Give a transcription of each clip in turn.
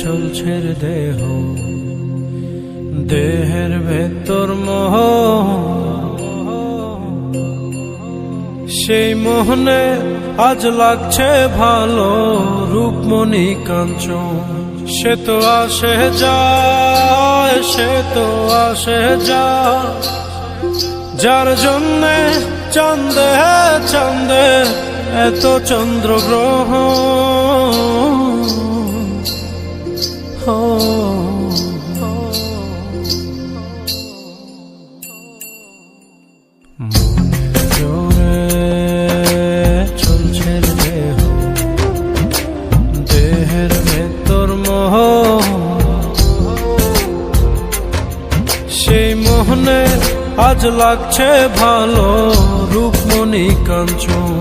চলছে রে দেহ, দেহের ভেতর মোহ, সেই মোহনে আজ লাগছে ভালো রূপমণি কাঞ্চন। সে তো আসে যায়, সে তো আসে যায়, যার জন্যে চাঁদে চাঁদে এত চন্দ্রগ্রহ। চলছে দেহ, দেহের ভেতর মোহ, সেই মোহনে আজ লাগছে ভালো রূপমণি কাঞ্চন।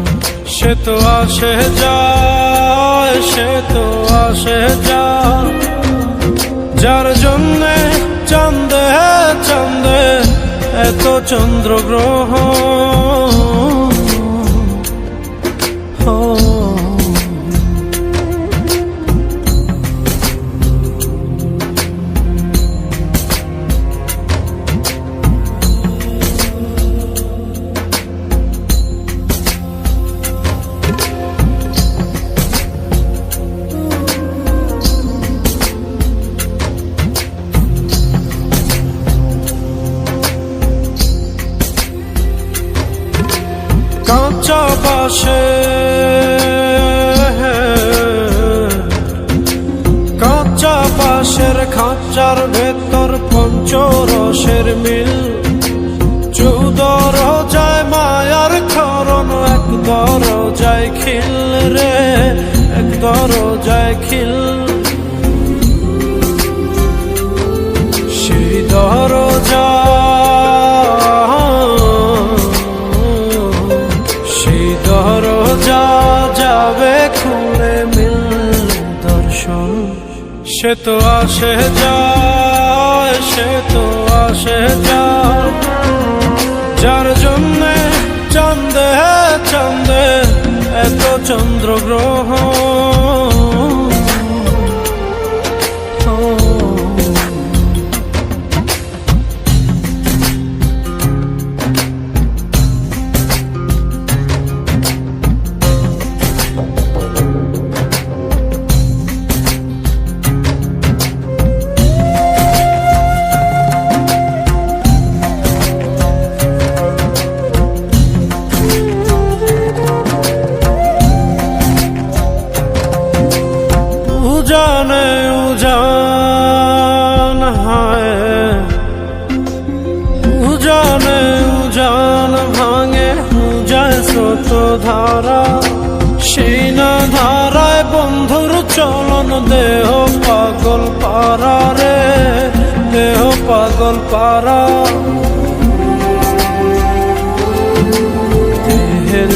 সে তো আসে যায়, সে তো আসে যায়, যার জন্যে চাঁদে চাঁদে এত চন্দ্রগ্রহ। কাঁচা বাসে, কাঁচা বাসের খাঁচার ভেতর পঞ্চরসের মিল, 14 রোজায় মায়ার খরণ, এক দরজায় খিল রে, এক দরজায় খিল। সেই দরজা, দরজা যাবে খুলে মিললে দর্শন। সে তো আসে যায়, সে তো আসে যায়, যার জন্যে চাঁদে চাঁদে এত চন্দ্রগ্রহ। উজানে উজান হায়, উজানে উজান ভাঙে উজায় স্রোত ধারা, সেই না ধারায় বন্ধুর চলন, দেহ পাগল পারা রে, দেহ পাগল পারা। দেহের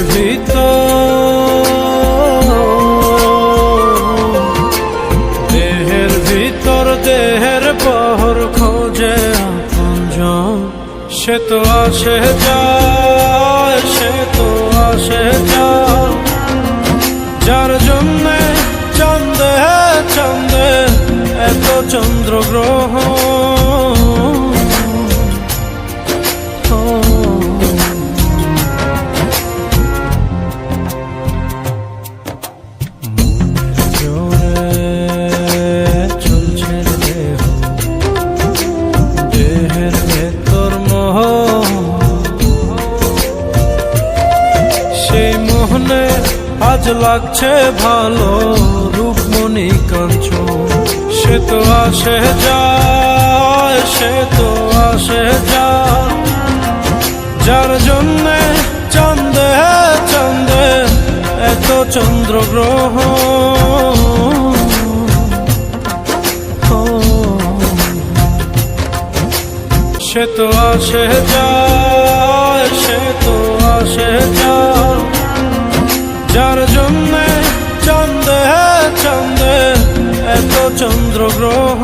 ভিতর, দেহের পহর খোঁজে আপনজন। সে তো আসে যায়, সে তো আসে যায়, যার জন্যে চাঁদে চাঁদে এত চন্দ্রগ্রহ। আজ লাগছে ভালো রূপমণি কাঞ্চন। সে তো আসে যায়, সে তো আসে যায়, যার জন্যে চাঁদে চাঁদে এত চন্দ্রগ্রহ। সে তো আসে যায়, সে তো আসে যায়, যার জন্যে চাঁদে চাঁদে এত চন্দ্রগ্রহ।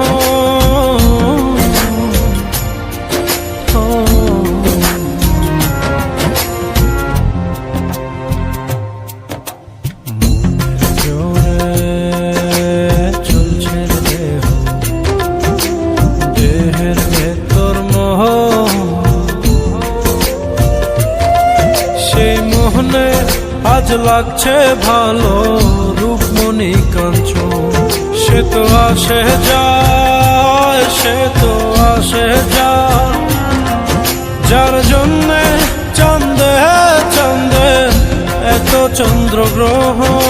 চলছে দেহ, লাগছে ভালো রূপমণি কাঞ্চন। সে তো আসে যায়, সে তো আসে যায়, যার জন্যে চাঁদে চাঁদে এত চন্দ্রগ্রহণ।